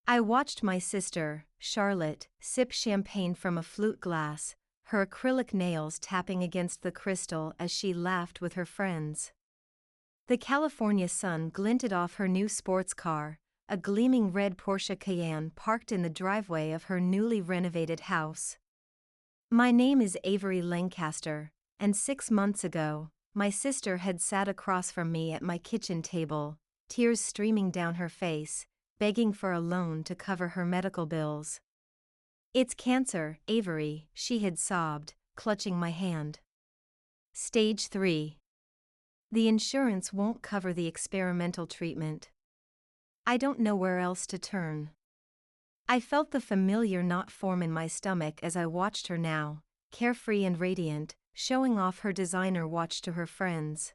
I watched my sister, Charlotte, sip champagne from a flute glass, her acrylic nails tapping against the crystal as she laughed with her friends. The California sun glinted off her new sports car, a gleaming red Porsche Cayenne parked in the driveway of her newly renovated house. My name is Avery Lancaster, and 6 months ago, my sister had sat across from me at my kitchen table, tears streaming down her face, begging for a loan to cover her medical bills. "It's cancer, Avery," she had sobbed, clutching my hand. "Stage 3. The insurance won't cover the experimental treatment. I don't know where else to turn." I felt the familiar knot form in my stomach as I watched her now, carefree and radiant, showing off her designer watch to her friends.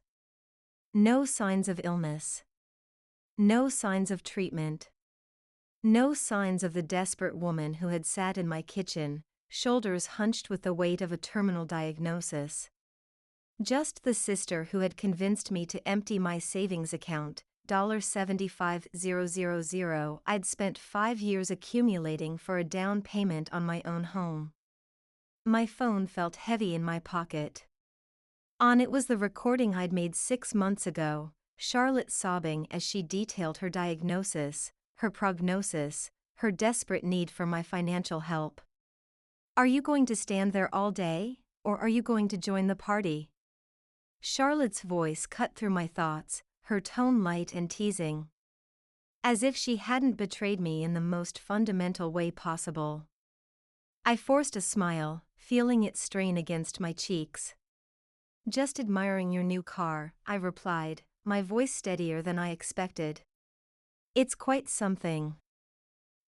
No signs of illness. No signs of treatment. No signs of the desperate woman who had sat in my kitchen, shoulders hunched with the weight of a terminal diagnosis. Just the sister who had convinced me to empty my savings account, $75,000 I'd spent 5 years accumulating for a down payment on my own home. My phone felt heavy in my pocket. On it was the recording I'd made 6 months ago, Charlotte sobbing as she detailed her diagnosis, her prognosis, her desperate need for my financial help. "Are you going to stand there all day, or are you going to join the party?" Charlotte's voice cut through my thoughts, her tone light and teasing. As if she hadn't betrayed me in the most fundamental way possible. I forced a smile, feeling it strain against my cheeks. "Just admiring your new car," I replied, my voice steadier than I expected. "It's quite something."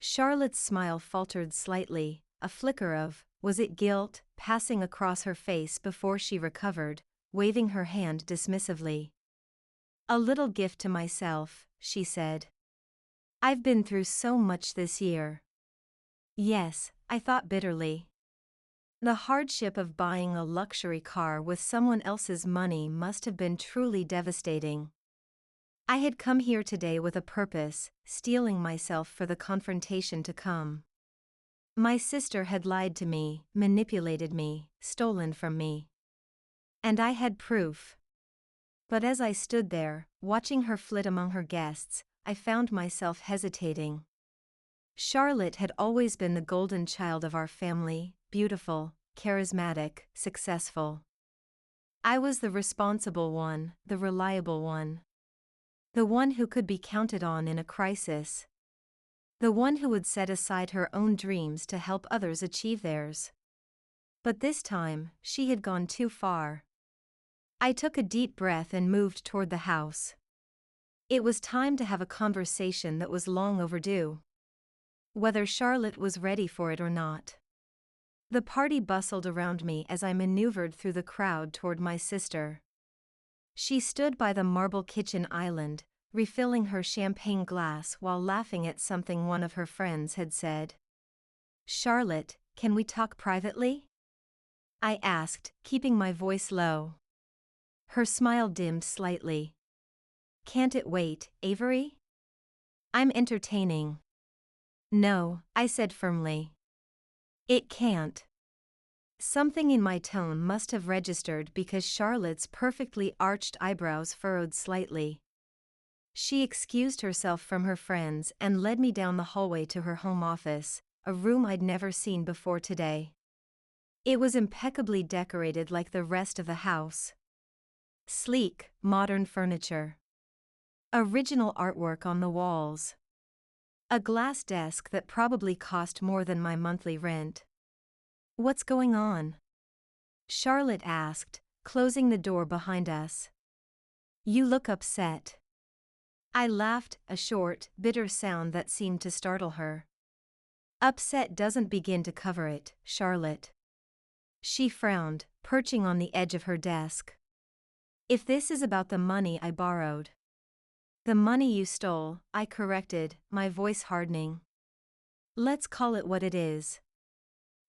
Charlotte's smile faltered slightly, a flicker of, was it guilt, passing across her face before she recovered, waving her hand dismissively. "A little gift to myself," she said. "I've been through so much this year." Yes, I thought bitterly. The hardship of buying a luxury car with someone else's money must have been truly devastating. I had come here today with a purpose, steeling myself for the confrontation to come. My sister had lied to me, manipulated me, stolen from me. And I had proof. But as I stood there, watching her flit among her guests, I found myself hesitating. Charlotte had always been the golden child of our family, beautiful, charismatic, successful. I was the responsible one, the reliable one. The one who could be counted on in a crisis. The one who would set aside her own dreams to help others achieve theirs. But this time, she had gone too far. I took a deep breath and moved toward the house. It was time to have a conversation that was long overdue. Whether Charlotte was ready for it or not. The party bustled around me as I maneuvered through the crowd toward my sister. She stood by the marble kitchen island, refilling her champagne glass while laughing at something one of her friends had said. "Charlotte, can we talk privately?" I asked, keeping my voice low. Her smile dimmed slightly. "Can't it wait, Avery? I'm entertaining." "No," I said firmly. "It can't." Something in my tone must have registered because Charlotte's perfectly arched eyebrows furrowed slightly. She excused herself from her friends and led me down the hallway to her home office, a room I'd never seen before today. It was impeccably decorated like the rest of the house. Sleek, modern furniture. Original artwork on the walls. A glass desk that probably cost more than my monthly rent. "What's going on?" Charlotte asked, closing the door behind us. "You look upset." I laughed, a short, bitter sound that seemed to startle her. "Upset doesn't begin to cover it, Charlotte." She frowned, perching on the edge of her desk. "If this is about the money I borrowed." "The money you stole," I corrected, my voice hardening. "Let's call it what it is."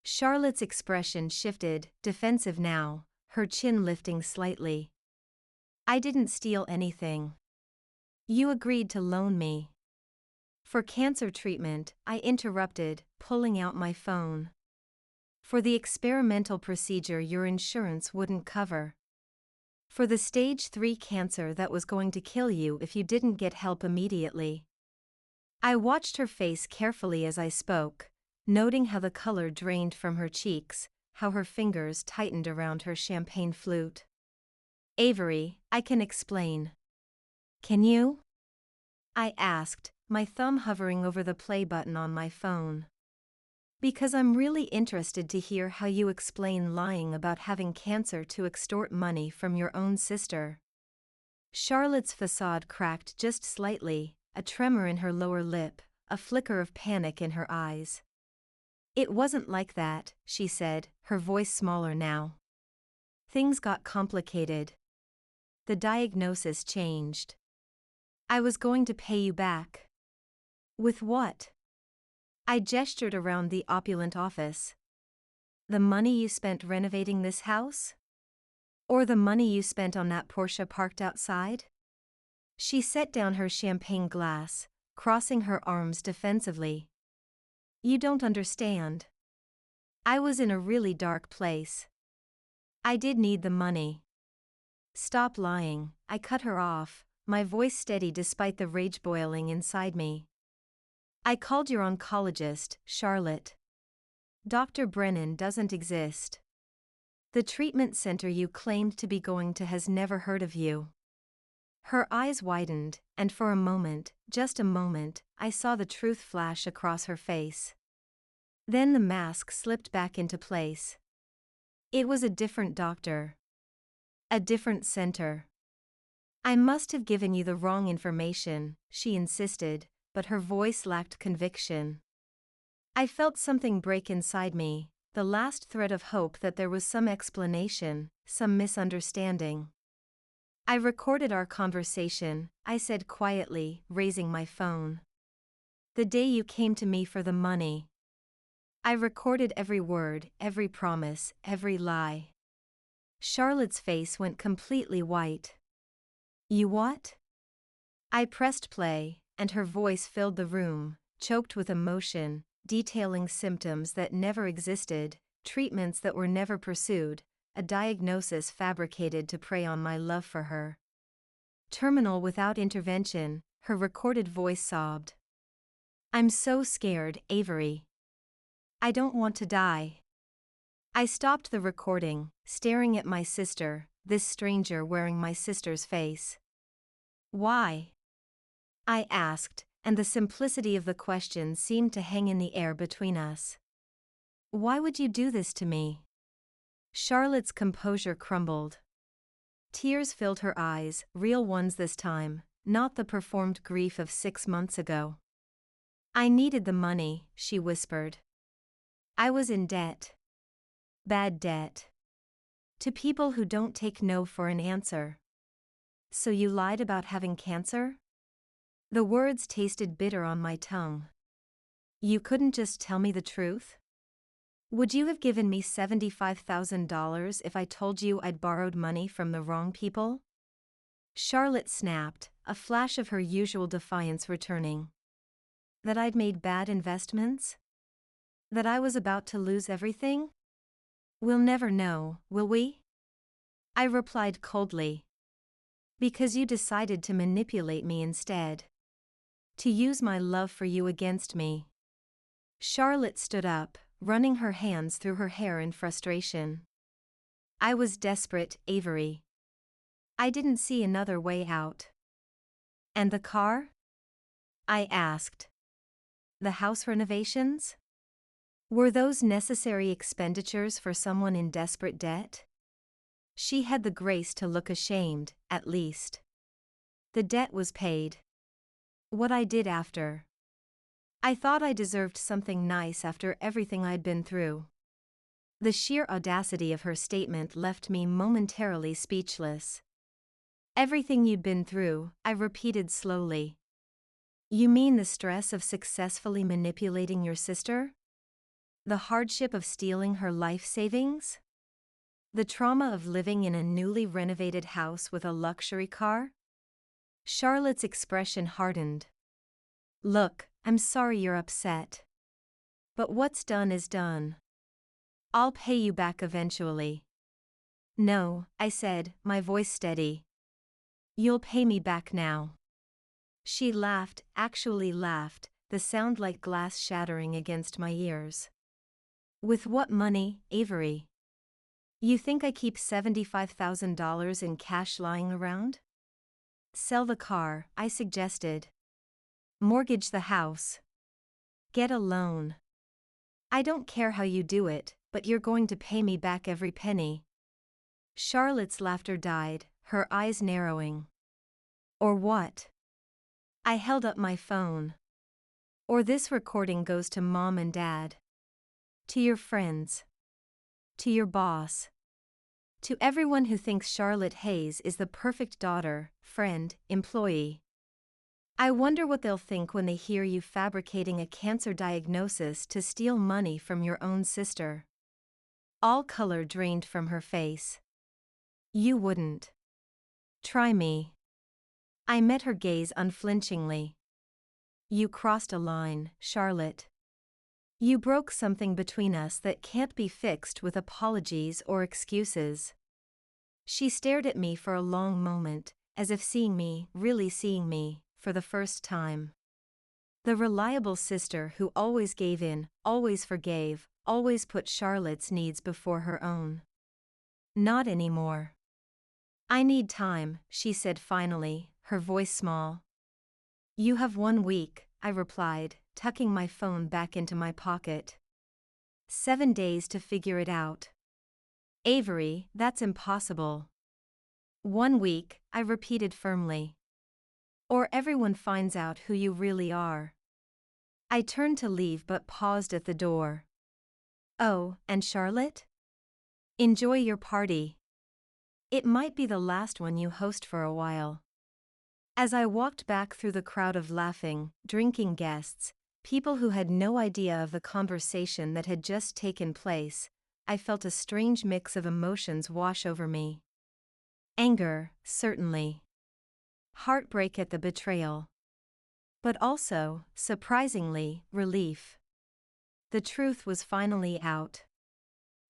Charlotte's expression shifted, defensive now, her chin lifting slightly. "I didn't steal anything. You agreed to loan me." For cancer treatment, I interrupted, pulling out my phone. For the experimental procedure your insurance wouldn't cover. For the stage 3 cancer that was going to kill you if you didn't get help immediately. I watched her face carefully as I spoke, noting how the color drained from her cheeks, how her fingers tightened around her champagne flute. Avery, I can explain. Can you? I asked, my thumb hovering over the play button on my phone. Because I'm really interested to hear how you explain lying about having cancer to extort money from your own sister. Charlotte's facade cracked just slightly, a tremor in her lower lip, a flicker of panic in her eyes. It wasn't like that, she said, her voice smaller now. Things got complicated. The diagnosis changed. I was going to pay you back. With what? I gestured around the opulent office. The money you spent renovating this house? Or the money you spent on that Porsche parked outside? She set down her champagne glass, crossing her arms defensively. You don't understand. I was in a really dark place. I did need the money. Stop lying, I cut her off, my voice steady despite the rage boiling inside me. I called your oncologist, Charlotte. Dr. Brennan doesn't exist. The treatment center you claimed to be going to has never heard of you. Her eyes widened, and for a moment, just a moment, I saw the truth flash across her face. Then the mask slipped back into place. It was a different doctor. A different center. I must have given you the wrong information, she insisted, but her voice lacked conviction. I felt something break inside me, the last thread of hope that there was some explanation, some misunderstanding. I recorded our conversation, I said quietly, raising my phone. The day you came to me for the money. I recorded every word, every promise, every lie. Charlotte's face went completely white. You what? I pressed play, and her voice filled the room, choked with emotion, detailing symptoms that never existed, treatments that were never pursued, a diagnosis fabricated to prey on my love for her. Terminal without intervention, her recorded voice sobbed. I'm so scared, Avery. I don't want to die. I stopped the recording, staring at my sister, this stranger wearing my sister's face. Why? I asked, and the simplicity of the question seemed to hang in the air between us. Why would you do this to me? Charlotte's composure crumbled. Tears filled her eyes, real ones this time, not the performed grief of 6 months ago. I needed the money, she whispered. I was in debt. Bad debt. To people who don't take no for an answer. So you lied about having cancer? The words tasted bitter on my tongue. You couldn't just tell me the truth? Would you have given me $75,000 if I told you I'd borrowed money from the wrong people? Charlotte snapped, a flash of her usual defiance returning. That I'd made bad investments? That I was about to lose everything? We'll never know, will we? I replied coldly. Because you decided to manipulate me instead. To use my love for you against me. Charlotte stood up, running her hands through her hair in frustration. I was desperate, Avery. I didn't see another way out. And the car? I asked. The house renovations? Were those necessary expenditures for someone in desperate debt? She had the grace to look ashamed, at least. The debt was paid. What I did after. I thought I deserved something nice after everything I'd been through. The sheer audacity of her statement left me momentarily speechless. Everything you'd been through, I repeated slowly. You mean the stress of successfully manipulating your sister? The hardship of stealing her life savings? The trauma of living in a newly renovated house with a luxury car? Charlotte's expression hardened. Look, I'm sorry you're upset. But what's done is done. I'll pay you back eventually. No, I said, my voice steady. You'll pay me back now. She laughed, actually laughed, the sound like glass shattering against my ears. With what money, Avery? You think I keep $75,000 in cash lying around? Sell the car, I suggested. Mortgage the house. Get a loan. I don't care how you do it, but you're going to pay me back every penny. Charlotte's laughter died, her eyes narrowing. Or what? I held up my phone. Or this recording goes to Mom and Dad. To your friends. To your boss. To everyone who thinks Charlotte Hayes is the perfect daughter, friend, employee. I wonder what they'll think when they hear you fabricating a cancer diagnosis to steal money from your own sister. All color drained from her face. You wouldn't. Try me. I met her gaze unflinchingly. You crossed a line, Charlotte. You broke something between us that can't be fixed with apologies or excuses. She stared at me for a long moment, as if seeing me, really seeing me, for the first time. The reliable sister who always gave in, always forgave, always put Charlotte's needs before her own. Not anymore. I need time, she said finally, her voice small. You have 1 week, I replied, tucking my phone back into my pocket. 7 days to figure it out. Avery, that's impossible. 1 week, I repeated firmly. Or everyone finds out who you really are. I turned to leave but paused at the door. Oh, and Charlotte? Enjoy your party. It might be the last one you host for a while. As I walked back through the crowd of laughing, drinking guests, people who had no idea of the conversation that had just taken place, I felt a strange mix of emotions wash over me. Anger, certainly. Heartbreak at the betrayal. But also, surprisingly, relief. The truth was finally out.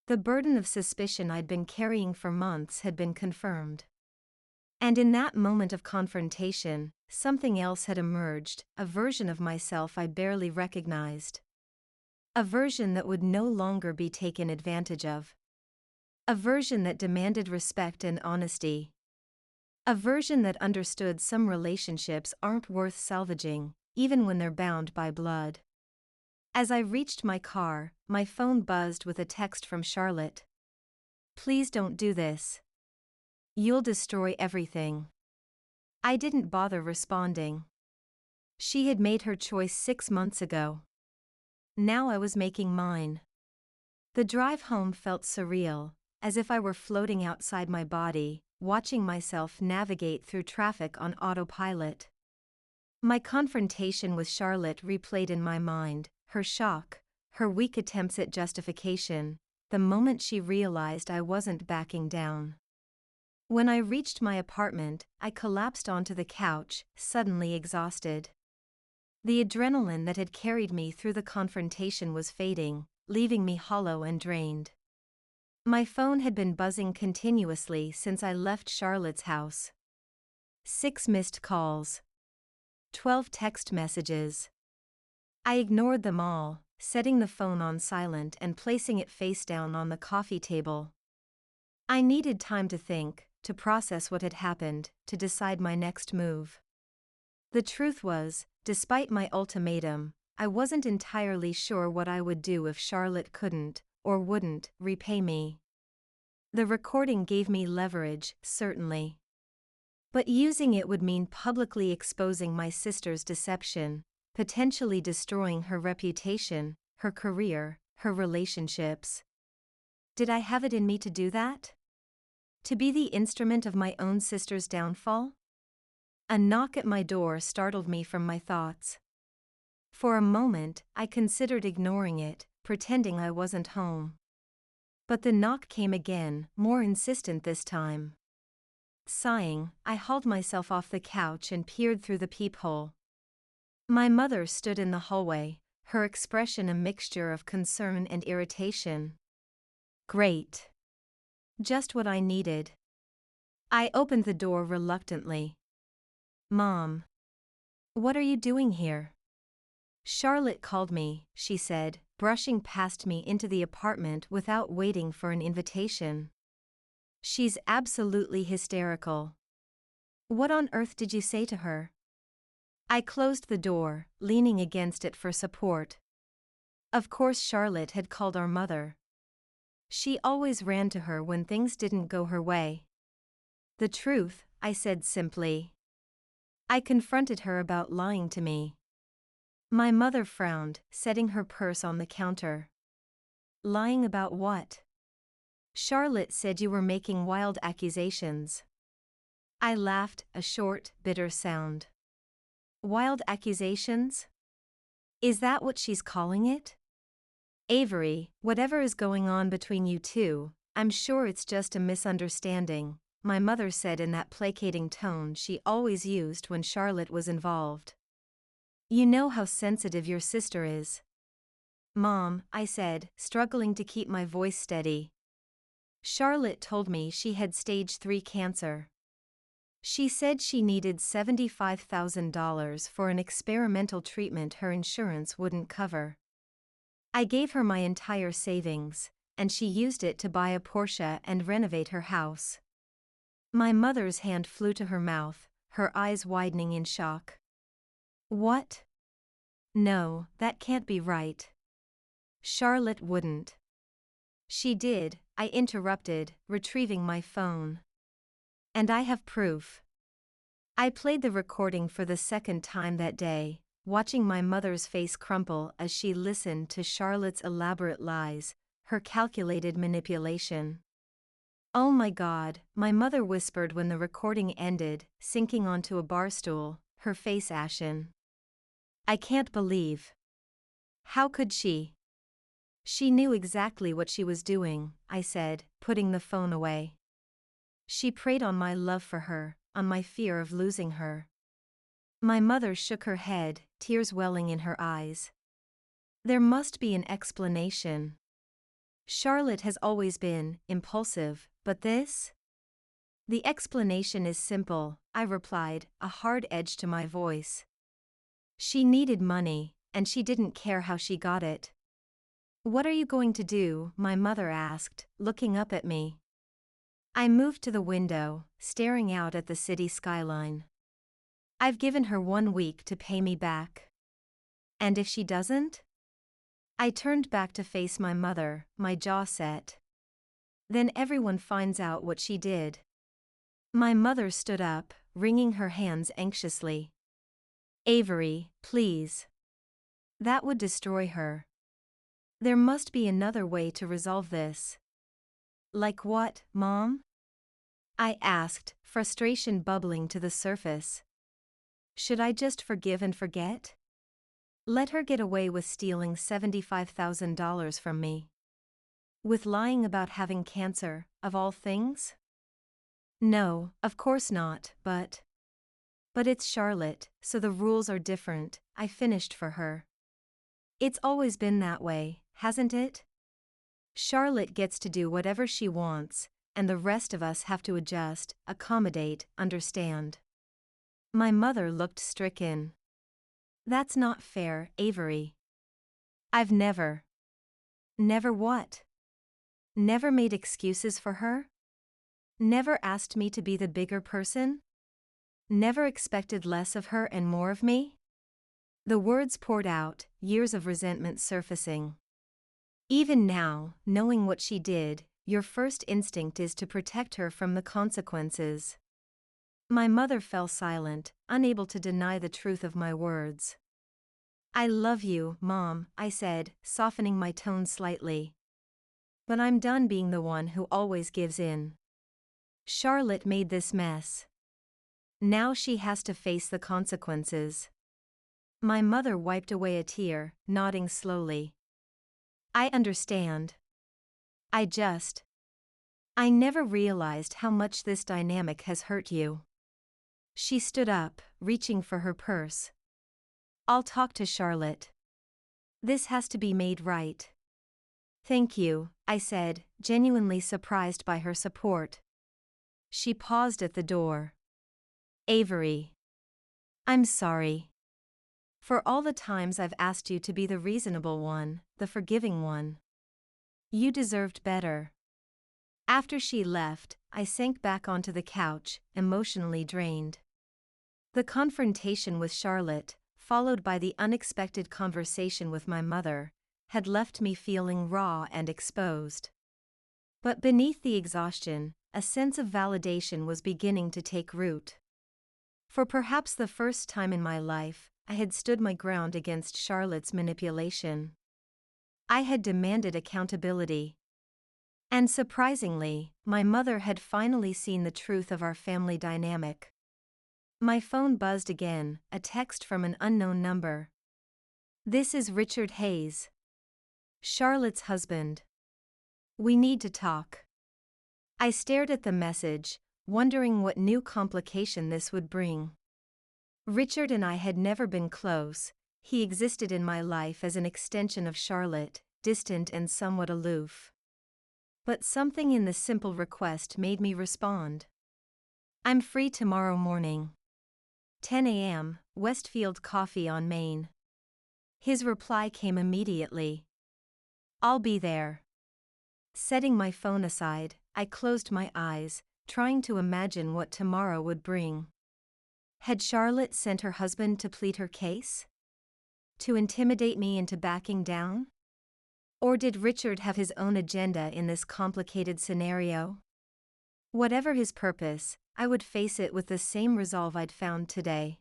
The burden of suspicion I'd been carrying for months had been confirmed. And in that moment of confrontation, something else had emerged, a version of myself I barely recognized. A version that would no longer be taken advantage of. A version that demanded respect and honesty. A version that understood some relationships aren't worth salvaging, even when they're bound by blood. As I reached my car, my phone buzzed with a text from Charlotte. Please don't do this. You'll destroy everything. I didn't bother responding. She had made her choice 6 months ago. Now I was making mine. The drive home felt surreal, as if I were floating outside my body, watching myself navigate through traffic on autopilot. My confrontation with Charlotte replayed in my mind, her shock, her weak attempts at justification, the moment she realized I wasn't backing down. When I reached my apartment, I collapsed onto the couch, suddenly exhausted. The adrenaline that had carried me through the confrontation was fading, leaving me hollow and drained. My phone had been buzzing continuously since I left Charlotte's house. 6 missed calls. 12 text messages. I ignored them all, setting the phone on silent and placing it face down on the coffee table. I needed time to think, to process what had happened, to decide my next move. The truth was, despite my ultimatum, I wasn't entirely sure what I would do if Charlotte couldn't, or wouldn't, repay me. The recording gave me leverage, certainly. But using it would mean publicly exposing my sister's deception, potentially destroying her reputation, her career, her relationships. Did I have it in me to do that? To be the instrument of my own sister's downfall? A knock at my door startled me from my thoughts. For a moment, I considered ignoring it, pretending I wasn't home. But the knock came again, more insistent this time. Sighing, I hauled myself off the couch and peered through the peephole. My mother stood in the hallway, her expression a mixture of concern and irritation. Great. Just what I needed. I opened the door reluctantly. Mom. What are you doing here? Charlotte called me, she said, brushing past me into the apartment without waiting for an invitation. She's absolutely hysterical. What on earth did you say to her? I closed the door, leaning against it for support. Of course Charlotte had called our mother. She always ran to her when things didn't go her way. The truth, I said simply. I confronted her about lying to me. My mother frowned, setting her purse on the counter. Lying about what? Charlotte said you were making wild accusations. I laughed, a short, bitter sound. Wild accusations? Is that what she's calling it? Avery, whatever is going on between you two, I'm sure it's just a misunderstanding, my mother said in that placating tone she always used when Charlotte was involved. You know how sensitive your sister is. Mom, I said, struggling to keep my voice steady. Charlotte told me she had stage 3 cancer. She said she needed $75,000 for an experimental treatment her insurance wouldn't cover. I gave her my entire savings, and she used it to buy a Porsche and renovate her house. My mother's hand flew to her mouth, her eyes widening in shock. What? No, that can't be right. Charlotte wouldn't. She did, I interrupted, retrieving my phone. And I have proof. I played the recording for the second time that day, watching my mother's face crumple as she listened to Charlotte's elaborate lies, her calculated manipulation. Oh my God, my mother whispered when the recording ended, sinking onto a bar stool, her face ashen. I can't believe. How could she? She knew exactly what she was doing, I said, putting the phone away. She preyed on my love for her, on my fear of losing her. My mother shook her head, tears welling in her eyes. There must be an explanation. Charlotte has always been impulsive, but this? The explanation is simple, I replied, a hard edge to my voice. She needed money, and she didn't care how she got it. What are you going to do? My mother asked, looking up at me. I moved to the window, staring out at the city skyline. I've given her 1 week to pay me back. And if she doesn't? I turned back to face my mother, my jaw set. Then everyone finds out what she did. My mother stood up, wringing her hands anxiously. Avery, please. That would destroy her. There must be another way to resolve this. Like what, Mom? I asked, frustration bubbling to the surface. Should I just forgive and forget? Let her get away with stealing $75,000 from me? With lying about having cancer, of all things? No, of course not, but it's Charlotte, so the rules are different, I finished for her. It's always been that way, hasn't it? Charlotte gets to do whatever she wants, and the rest of us have to adjust, accommodate, understand. My mother looked stricken. That's not fair, Avery. I've never. Never what? Never made excuses for her? Never asked me to be the bigger person? Never expected less of her and more of me? The words poured out, years of resentment surfacing. Even now, knowing what she did, your first instinct is to protect her from the consequences. My mother fell silent, unable to deny the truth of my words. I love you, Mom, I said, softening my tone slightly. But I'm done being the one who always gives in. Charlotte made this mess. Now she has to face the consequences. My mother wiped away a tear, nodding slowly. I understand. I never realized how much this dynamic has hurt you. She stood up, reaching for her purse. I'll talk to Charlotte. This has to be made right. Thank you, I said, genuinely surprised by her support. She paused at the door. Avery. I'm sorry. For all the times I've asked you to be the reasonable one, the forgiving one. You deserved better. After she left, I sank back onto the couch, emotionally drained. The confrontation with Charlotte, followed by the unexpected conversation with my mother, had left me feeling raw and exposed. But beneath the exhaustion, a sense of validation was beginning to take root. For perhaps the first time in my life, I had stood my ground against Charlotte's manipulation. I had demanded accountability. And surprisingly, my mother had finally seen the truth of our family dynamic. My phone buzzed again, a text from an unknown number. This is Richard Hayes, Charlotte's husband. We need to talk. I stared at the message, wondering what new complication this would bring. Richard and I had never been close. He existed in my life as an extension of Charlotte, distant and somewhat aloof. But something in the simple request made me respond. I'm free tomorrow morning. 10 a.m., Westfield Coffee on Main. His reply came immediately. I'll be there. Setting my phone aside, I closed my eyes, trying to imagine what tomorrow would bring. Had Charlotte sent her husband to plead her case? To intimidate me into backing down? Or did Richard have his own agenda in this complicated scenario? Whatever his purpose, I would face it with the same resolve I'd found today.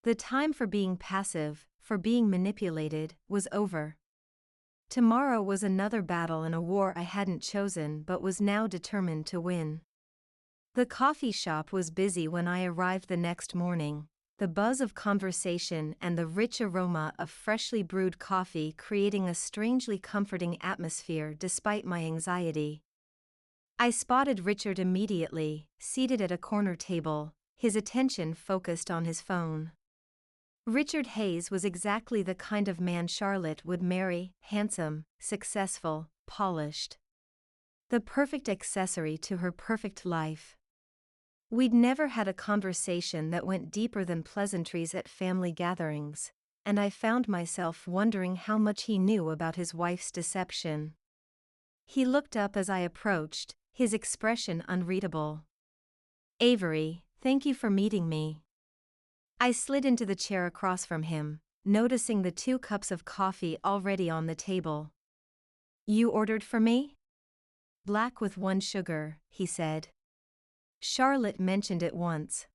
The time for being passive, for being manipulated, was over. Tomorrow was another battle in a war I hadn't chosen but was now determined to win. The coffee shop was busy when I arrived the next morning, the buzz of conversation and the rich aroma of freshly brewed coffee creating a strangely comforting atmosphere despite my anxiety. I spotted Richard immediately, seated at a corner table, his attention focused on his phone. Richard Hayes was exactly the kind of man Charlotte would marry, handsome, successful, polished. The perfect accessory to her perfect life. We'd never had a conversation that went deeper than pleasantries at family gatherings, and I found myself wondering how much he knew about his wife's deception. He looked up as I approached, his expression unreadable. Avery, thank you for meeting me. I slid into the chair across from him, noticing the 2 cups of coffee already on the table. You ordered for me? Black with 1 sugar, he said. Charlotte mentioned it once.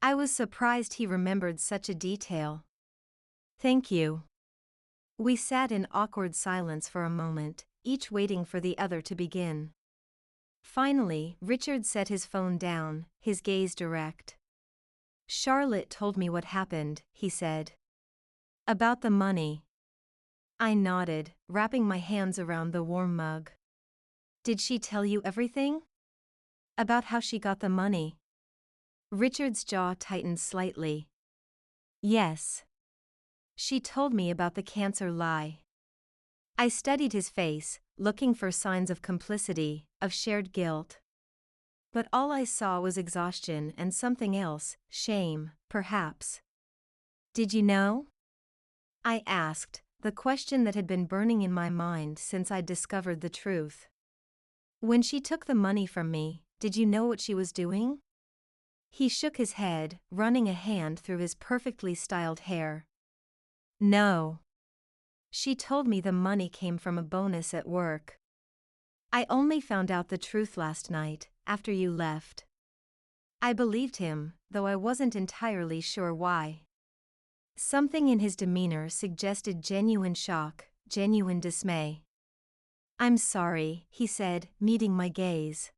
I was surprised he remembered such a detail. Thank you. We sat in awkward silence for a moment, each waiting for the other to begin. Finally, Richard set his phone down, his gaze direct. Charlotte told me what happened, he said. About the money. I nodded, wrapping my hands around the warm mug. Did she tell you everything? About how she got the money? Richard's jaw tightened slightly. Yes. She told me about the cancer lie. I studied his face, looking for signs of complicity, of shared guilt. But all I saw was exhaustion and something else, shame, perhaps. Did you know? I asked, the question that had been burning in my mind since I'd discovered the truth. When she took the money from me, did you know what she was doing? He shook his head, running a hand through his perfectly styled hair. No. She told me the money came from a bonus at work. I only found out the truth last night, after you left. I believed him, though I wasn't entirely sure why. Something in his demeanor suggested genuine shock, genuine dismay. I'm sorry, he said, meeting my gaze.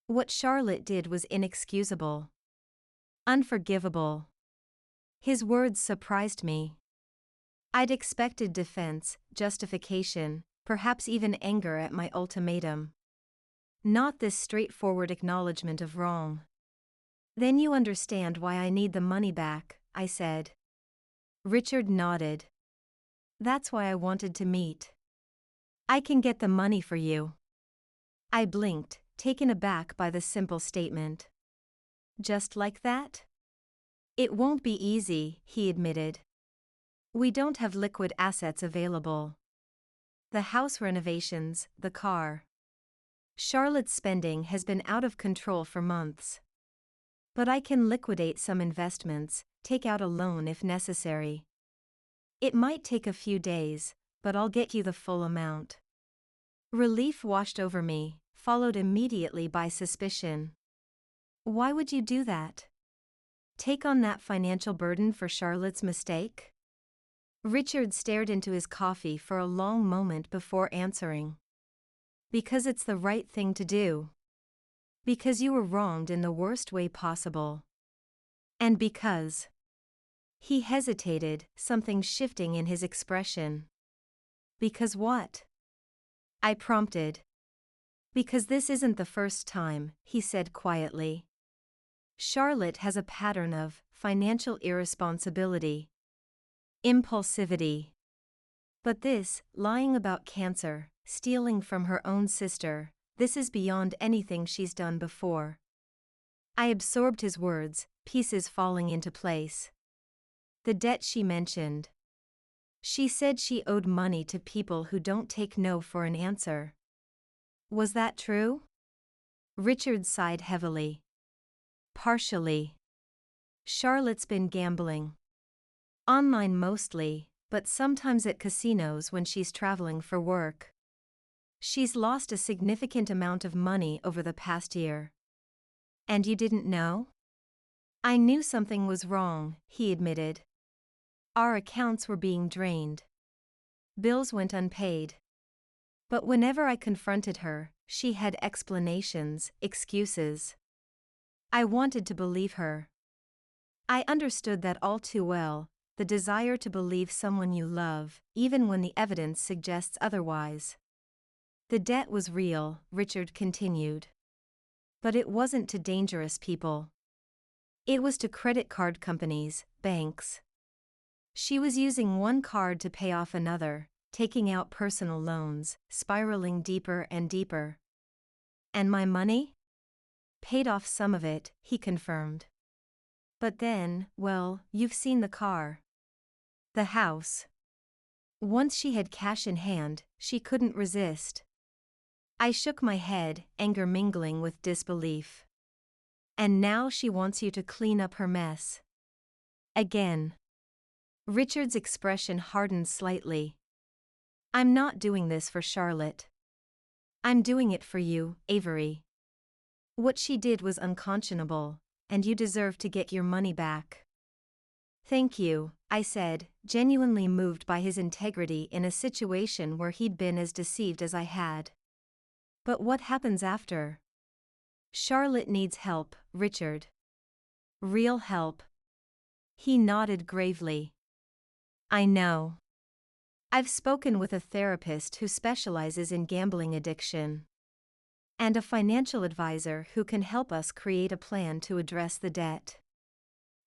What Charlotte did was inexcusable. Unforgivable. His words surprised me. I'd expected defense, justification, perhaps even anger at my ultimatum. Not this straightforward acknowledgement of wrong. Then you understand why I need the money back, I said. Richard nodded. That's why I wanted to meet. I can get the money for you. I blinked, taken aback by the simple statement. Just like that? It won't be easy, he admitted. We don't have liquid assets available. The house renovations, the car. Charlotte's spending has been out of control for months. But I can liquidate some investments, take out a loan if necessary. It might take a few days, but I'll get you the full amount. Relief washed over me, followed immediately by suspicion. Why would you do that? Take on that financial burden for Charlotte's mistake? Richard stared into his coffee for a long moment before answering. Because it's the right thing to do. Because you were wronged in the worst way possible. And because. He hesitated, something shifting in his expression. Because what? I prompted. Because this isn't the first time, he said quietly. Charlotte has a pattern of financial irresponsibility. Impulsivity. But this, lying about cancer, stealing from her own sister, this is beyond anything she's done before. I absorbed his words, pieces falling into place. The debt she mentioned. She said she owed money to people who don't take no for an answer. Was that true? Richard sighed heavily. Partially. Charlotte's been gambling. Online mostly, but sometimes at casinos when she's traveling for work. She's lost a significant amount of money over the past year. And you didn't know? I knew something was wrong, he admitted. Our accounts were being drained. Bills went unpaid. But whenever I confronted her, she had explanations, excuses. I wanted to believe her. I understood that all too well, the desire to believe someone you love, even when the evidence suggests otherwise. The debt was real, Richard continued. But it wasn't to dangerous people. It was to credit card companies, banks. She was using one card to pay off another, taking out personal loans, spiraling deeper and deeper. And my money? Paid off some of it, he confirmed. But then, well, you've seen the car. The house. Once she had cash in hand, she couldn't resist. I shook my head, anger mingling with disbelief. And now she wants you to clean up her mess. Again. Richard's expression hardened slightly. I'm not doing this for Charlotte. I'm doing it for you, Avery. What she did was unconscionable, and you deserve to get your money back. Thank you, I said, genuinely moved by his integrity in a situation where he'd been as deceived as I had. But what happens after? Charlotte needs help, Richard. Real help. He nodded gravely. I know. I've spoken with a therapist who specializes in gambling addiction. And a financial advisor who can help us create a plan to address the debt.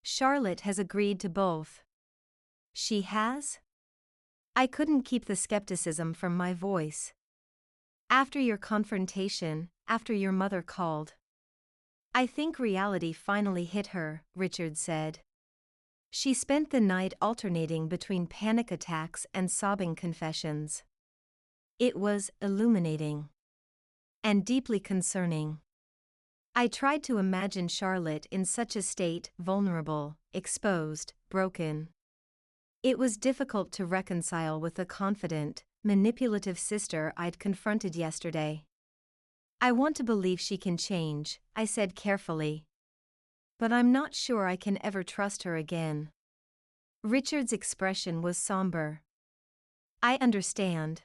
Charlotte has agreed to both. She has? I couldn't keep the skepticism from my voice. After your confrontation, after your mother called. I think reality finally hit her, Richard said. She spent the night alternating between panic attacks and sobbing confessions. It was illuminating. And deeply concerning. I tried to imagine Charlotte in such a state, vulnerable, exposed, broken. It was difficult to reconcile with the confident, manipulative sister I'd confronted yesterday. I want to believe she can change, I said carefully. But I'm not sure I can ever trust her again. Richard's expression was somber. I understand.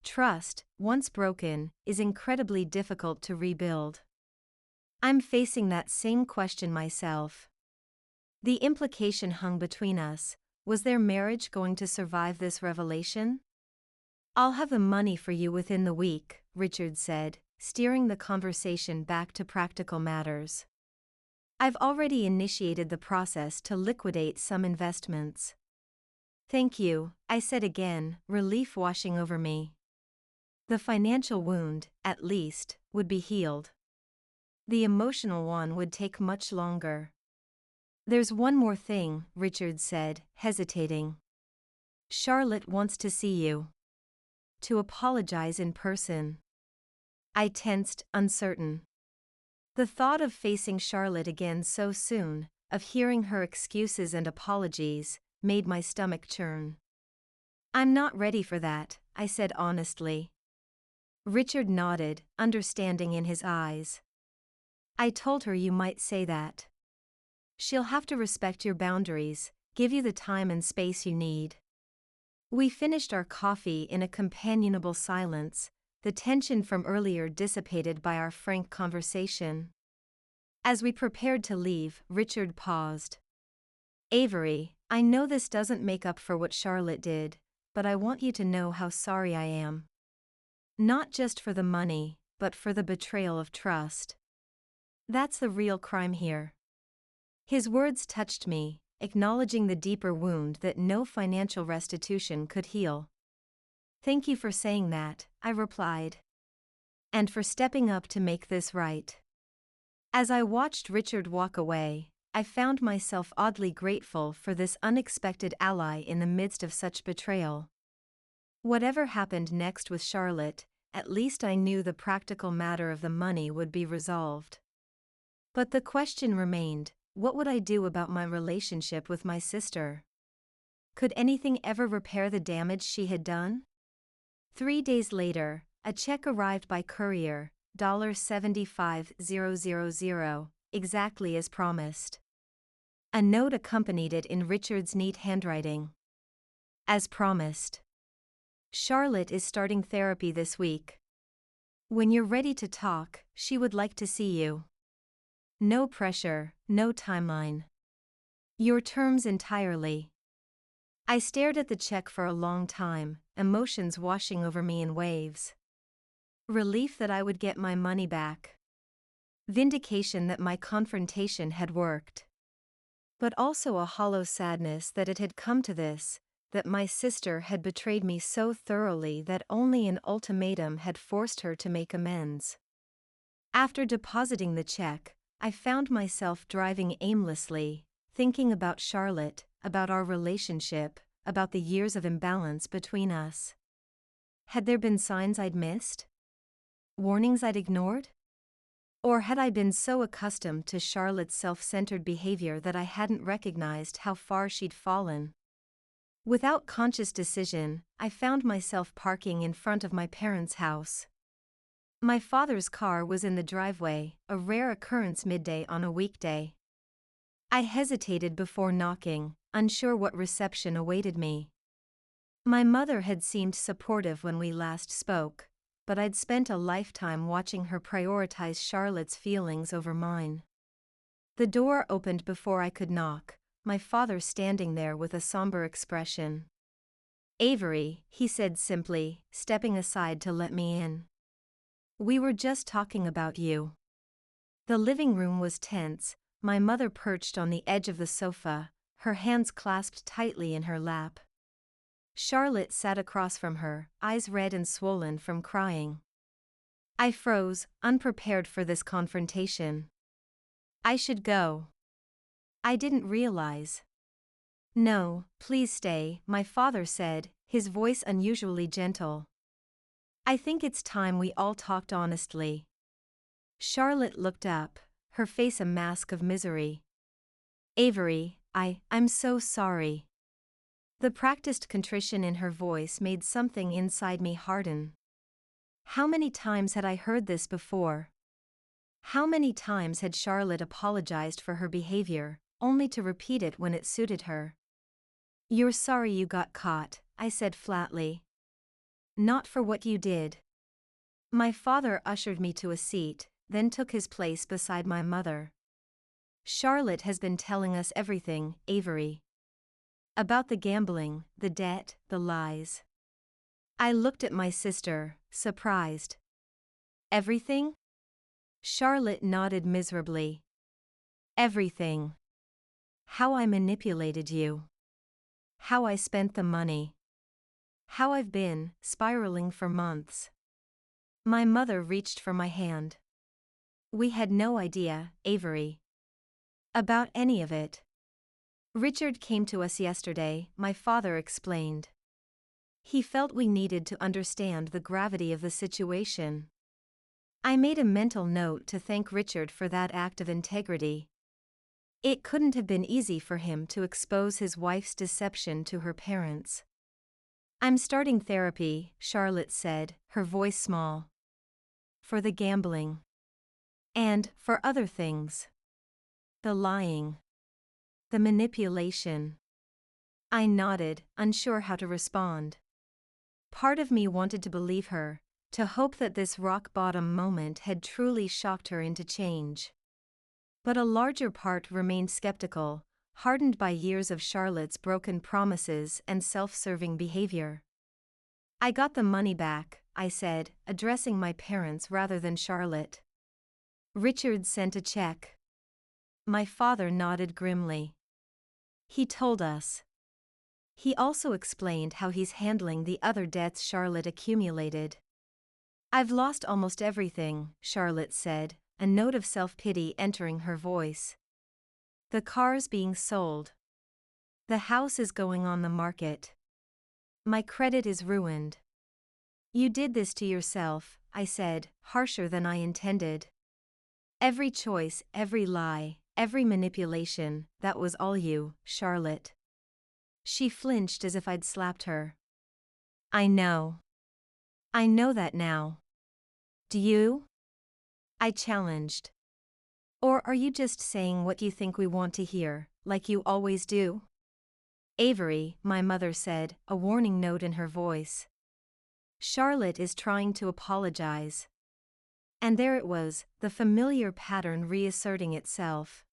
Trust, once broken, is incredibly difficult to rebuild. I'm facing that same question myself. The implication hung between us. Was their marriage going to survive this revelation? I'll have the money for you within the week, Richard said, steering the conversation back to practical matters. I've already initiated the process to liquidate some investments. Thank you, I said again, relief washing over me. The financial wound, at least, would be healed. The emotional one would take much longer. There's one more thing, Richard said, hesitating. Charlotte wants to see you. To apologize in person. I tensed, uncertain. The thought of facing Charlotte again so soon, of hearing her excuses and apologies, made my stomach churn. I'm not ready for that, I said honestly. Richard nodded, understanding in his eyes. I told her you might say that. She'll have to respect your boundaries, give you the time and space you need. We finished our coffee in a companionable silence, the tension from earlier dissipated by our frank conversation. As we prepared to leave, Richard paused. Avery, I know this doesn't make up for what Charlotte did, but I want you to know how sorry I am. Not just for the money, but for the betrayal of trust. That's the real crime here. His words touched me, acknowledging the deeper wound that no financial restitution could heal. Thank you for saying that, I replied. And for stepping up to make this right. As I watched Richard walk away, I found myself oddly grateful for this unexpected ally in the midst of such betrayal. Whatever happened next with Charlotte, at least I knew the practical matter of the money would be resolved. But the question remained, what would I do about my relationship with my sister? Could anything ever repair the damage she had done? 3 days later, a check arrived by courier, $75,000, exactly as promised. A note accompanied it in Richard's neat handwriting. As promised. Charlotte is starting therapy this week. When you're ready to talk, she would like to see you. No pressure, no timeline. Your terms entirely. I stared at the check for a long time, emotions washing over me in waves. Relief that I would get my money back. Vindication that my confrontation had worked. But also a hollow sadness that it had come to this, that my sister had betrayed me so thoroughly that only an ultimatum had forced her to make amends. After depositing the check, I found myself driving aimlessly, thinking about Charlotte, about our relationship, about the years of imbalance between us. Had there been signs I'd missed? Warnings I'd ignored? Or had I been so accustomed to Charlotte's self-centered behavior that I hadn't recognized how far she'd fallen? Without conscious decision, I found myself parking in front of my parents' house. My father's car was in the driveway, a rare occurrence midday on a weekday. I hesitated before knocking, unsure what reception awaited me. My mother had seemed supportive when we last spoke, but I'd spent a lifetime watching her prioritize Charlotte's feelings over mine. The door opened before I could knock, my father standing there with a somber expression. Avery, he said simply, stepping aside to let me in. We were just talking about you. The living room was tense, my mother perched on the edge of the sofa, her hands clasped tightly in her lap. Charlotte sat across from her, eyes red and swollen from crying. I froze, unprepared for this confrontation. I should go. I didn't realize. No, please stay, my father said, his voice unusually gentle. I think it's time we all talked honestly. Charlotte looked up, her face a mask of misery. Avery, I'm so sorry. The practiced contrition in her voice made something inside me harden. How many times had I heard this before? How many times had Charlotte apologized for her behavior, only to repeat it when it suited her? You're sorry you got caught, I said flatly. Not for what you did. My father ushered me to a seat, then took his place beside my mother. Charlotte has been telling us everything, Avery. About the gambling, the debt, the lies. I looked at my sister, surprised. Everything? Charlotte nodded miserably. Everything. How I manipulated you. how I spent the money, how I've been spiraling for months. My mother reached for my hand. We had no idea, Avery, about any of it. Richard came to us yesterday, my father explained. He felt we needed to understand the gravity of the situation. I made a mental note to thank Richard for that act of integrity. It couldn't have been easy for him to expose his wife's deception to her parents. I'm starting therapy, Charlotte said, her voice small. For the gambling. And for other things. The lying. The manipulation. I nodded, unsure how to respond. Part of me wanted to believe her, to hope that this rock-bottom moment had truly shocked her into change. But a larger part remained skeptical, hardened by years of Charlotte's broken promises and self-serving behavior. I got the money back, I said, addressing my parents rather than Charlotte. Richard sent a check. My father nodded grimly. He told us. He also explained how he's handling the other debts Charlotte accumulated. I've lost almost everything, Charlotte said, a note of self-pity entering her voice. The car's being sold. The house is going on the market. My credit is ruined. You did this to yourself, I said, harsher than I intended. Every choice, every lie, every manipulation, that was all you, Charlotte. She flinched as if I'd slapped her. I know. I know that now. Do you? I challenged. Or are you just saying what you think we want to hear, like you always do? Avery, my mother said, a warning note in her voice. Charlotte is trying to apologize. And there it was, the familiar pattern reasserting itself.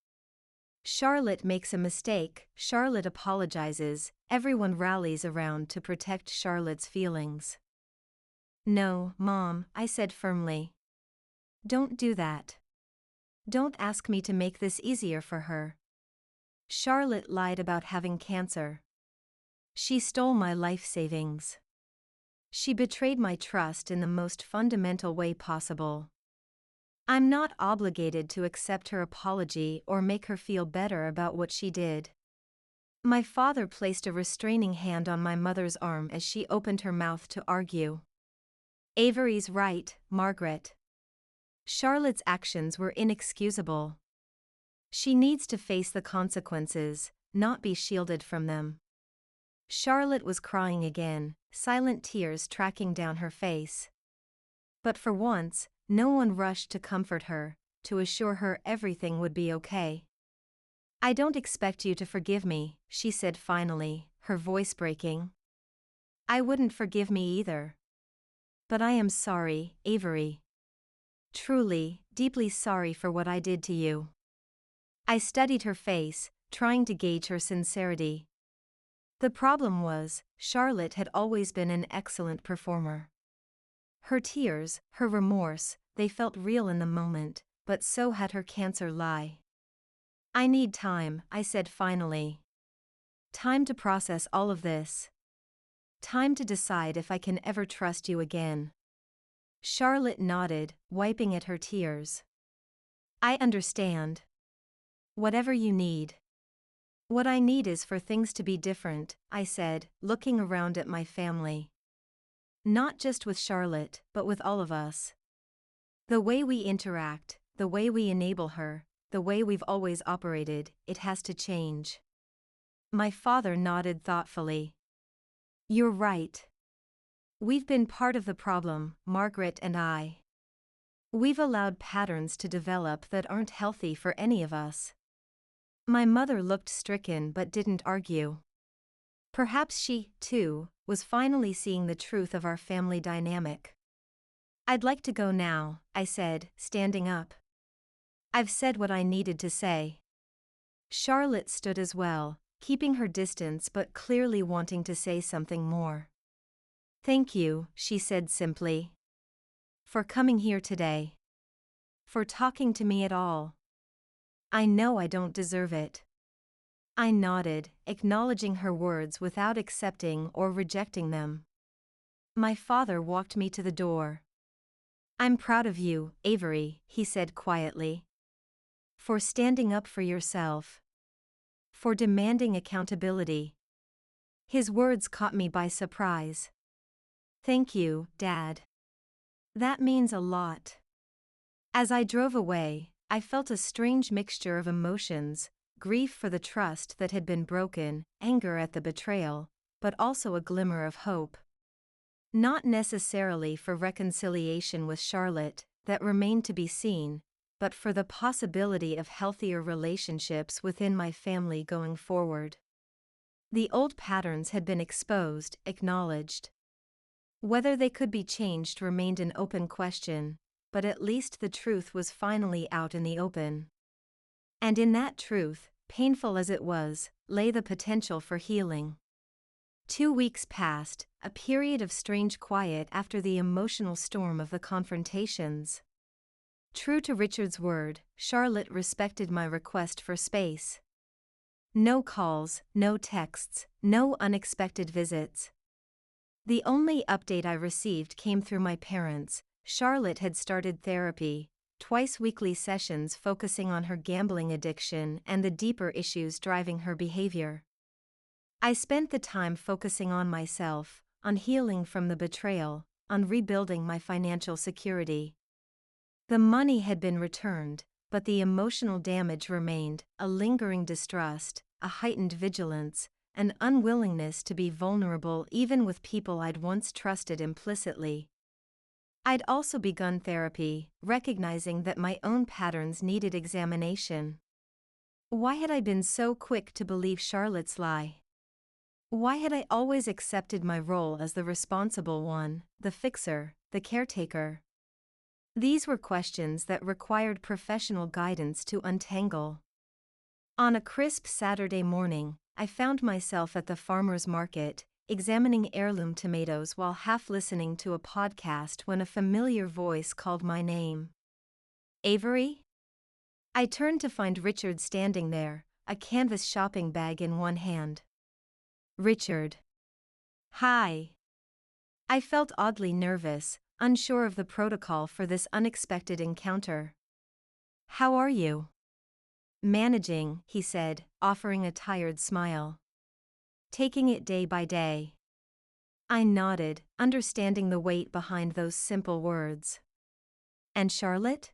Charlotte makes a mistake, Charlotte apologizes, everyone rallies around to protect Charlotte's feelings. No, Mom, I said firmly. Don't do that. Don't ask me to make this easier for her. Charlotte lied about having cancer. She stole my life savings. She betrayed my trust in the most fundamental way possible. I'm not obligated to accept her apology or make her feel better about what she did. My father placed a restraining hand on my mother's arm as she opened her mouth to argue. Avery's right, Margaret. Charlotte's actions were inexcusable. She needs to face the consequences, not be shielded from them. Charlotte was crying again, silent tears tracking down her face. But for once, no one rushed to comfort her, to assure her everything would be okay. I don't expect you to forgive me, she said finally, her voice breaking. I wouldn't forgive me either. But I am sorry, Avery. Truly, deeply sorry for what I did to you. I studied her face, trying to gauge her sincerity. The problem was, Charlotte had always been an excellent performer. Her tears, her remorse, they felt real in the moment, but so had her cancer lie. I need time, I said finally. Time to process all of this. Time to decide if I can ever trust you again. Charlotte nodded, wiping at her tears. I understand. Whatever you need. What I need is for things to be different, I said, looking around at my family. Not just with Charlotte, but with all of us. The way we interact, the way we enable her, the way we've always operated, it has to change. My father nodded thoughtfully. You're right. We've been part of the problem, Margaret and I. We've allowed patterns to develop that aren't healthy for any of us. My mother looked stricken but didn't argue. Perhaps she, too, was finally seeing the truth of our family dynamic. I'd like to go now, I said, standing up. I've said what I needed to say. Charlotte stood as well, keeping her distance but clearly wanting to say something more. Thank you, she said simply. For coming here today. For talking to me at all. I know I don't deserve it. I nodded, acknowledging her words without accepting or rejecting them. My father walked me to the door. "I'm proud of you, Avery," he said quietly. "For standing up for yourself. For demanding accountability." His words caught me by surprise. "Thank you, Dad. That means a lot." As I drove away, I felt a strange mixture of emotions: grief for the trust that had been broken, anger at the betrayal, but also a glimmer of hope. Not necessarily for reconciliation with Charlotte, that remained to be seen, but for the possibility of healthier relationships within my family going forward. The old patterns had been exposed, acknowledged. Whether they could be changed remained an open question, but at least the truth was finally out in the open. And in that truth, painful as it was, lay the potential for healing. 2 weeks passed, a period of strange quiet after the emotional storm of the confrontations. True to Richard's word, Charlotte respected my request for space. No calls, no texts, no unexpected visits. The only update I received came through my parents. Charlotte had started therapy, twice-weekly sessions focusing on her gambling addiction and the deeper issues driving her behavior. I spent the time focusing on myself, on healing from the betrayal, on rebuilding my financial security. The money had been returned, but the emotional damage remained: a lingering distrust, a heightened vigilance, an unwillingness to be vulnerable even with people I'd once trusted implicitly. I'd also begun therapy, recognizing that my own patterns needed examination. Why had I been so quick to believe Charlotte's lie? Why had I always accepted my role as the responsible one, the fixer, the caretaker? These were questions that required professional guidance to untangle. On a crisp Saturday morning, I found myself at the farmer's market, examining heirloom tomatoes while half listening to a podcast when a familiar voice called my name. "Avery?" I turned to find Richard standing there, a canvas shopping bag in one hand. "Richard." "Hi." I felt oddly nervous, unsure of the protocol for this unexpected encounter. "How are you?" "Managing," he said, offering a tired smile. "Taking it day by day." I nodded, understanding the weight behind those simple words. "And Charlotte?"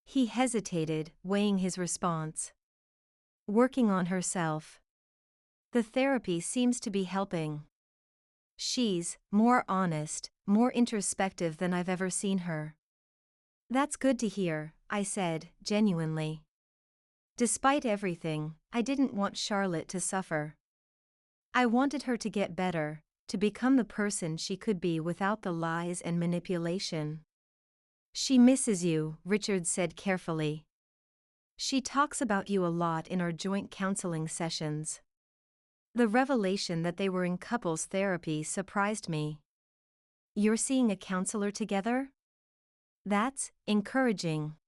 He hesitated, weighing his response. "Working on herself. The therapy seems to be helping. She's more honest, more introspective than I've ever seen her." "That's good to hear," I said, genuinely. Despite everything, I didn't want Charlotte to suffer. I wanted her to get better, to become the person she could be without the lies and manipulation. "She misses you," Richard said carefully. "She talks about you a lot in our joint counseling sessions." The revelation that they were in couples therapy surprised me. "You're seeing a counselor together?" "That's encouraging."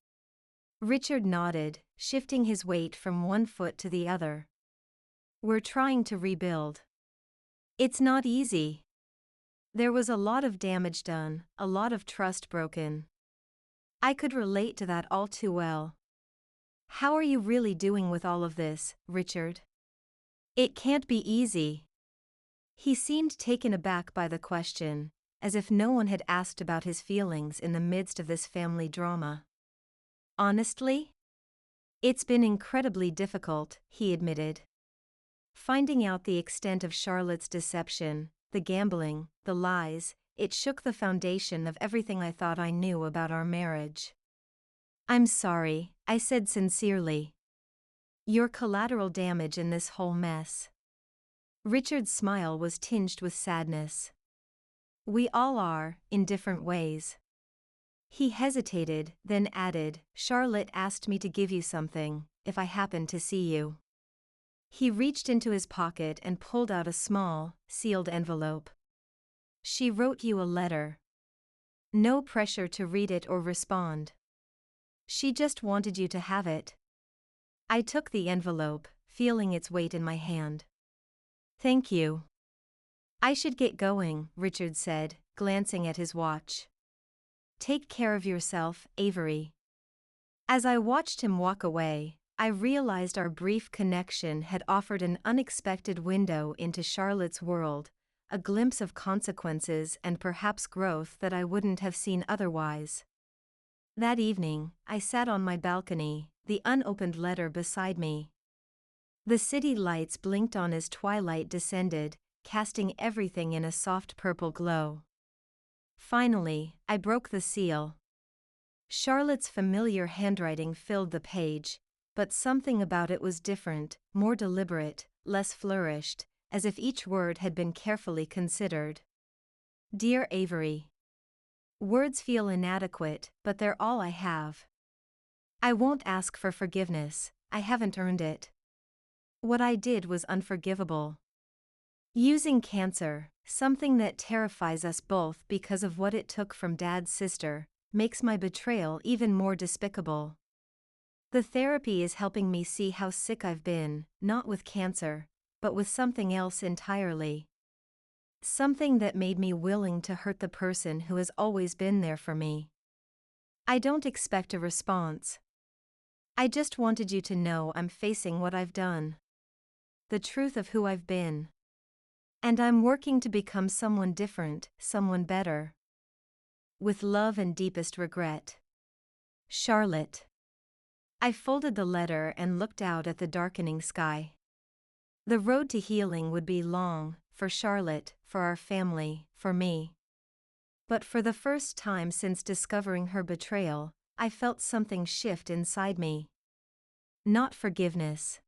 Richard nodded, shifting his weight from one foot to the other. "We're trying to rebuild. It's not easy. There was a lot of damage done, a lot of trust broken." I could relate to that all too well. "How are you really doing with all of this, Richard?" "It can't be easy." He seemed taken aback by the question, as if no one had asked about his feelings in the midst of this family drama. "Honestly? It's been incredibly difficult," he admitted. Finding out the extent of Charlotte's deception, the gambling, the lies, it shook the foundation of everything I thought I knew about our marriage. "I'm sorry," I said sincerely. "You're collateral damage in this whole mess." Richard's smile was tinged with sadness. "We all are, in different ways." He hesitated, then added, "Charlotte asked me to give you something, if I happen to see you." He reached into his pocket and pulled out a small, sealed envelope. "She wrote you a letter. No pressure to read it or respond. She just wanted you to have it." I took the envelope, feeling its weight in my hand. Thank you. I should get going, Richard said, glancing at his watch. Take care of yourself, Avery. As I watched him walk away, I realized our brief connection had offered an unexpected window into Charlotte's world, a glimpse of consequences and perhaps growth that I wouldn't have seen otherwise. That evening, I sat on my balcony, the unopened letter beside me. The city lights blinked on as twilight descended, casting everything in a soft purple glow. Finally, I broke the seal. Charlotte's familiar handwriting filled the page, but something about it was different, more deliberate, less flourished, as if each word had been carefully considered. Dear Avery. Words feel inadequate, but they're all I have. I won't ask for forgiveness, I haven't earned it. What I did was unforgivable. Using cancer, something that terrifies us both because of what it took from Dad's sister, makes my betrayal even more despicable. The therapy is helping me see how sick I've been, not with cancer, but with something else entirely. Something that made me willing to hurt the person who has always been there for me. I don't expect a response. I just wanted you to know I'm facing what I've done. The truth of who I've been. And I'm working to become someone different, someone better. With love and deepest regret. Charlotte. I folded the letter and looked out at the darkening sky. The road to healing would be long, for Charlotte, for our family, for me. But for the first time since discovering her betrayal, I felt something shift inside me. Not forgiveness.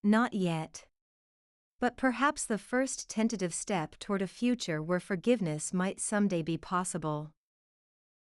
Not yet. But perhaps the first tentative step toward a future where forgiveness might someday be possible.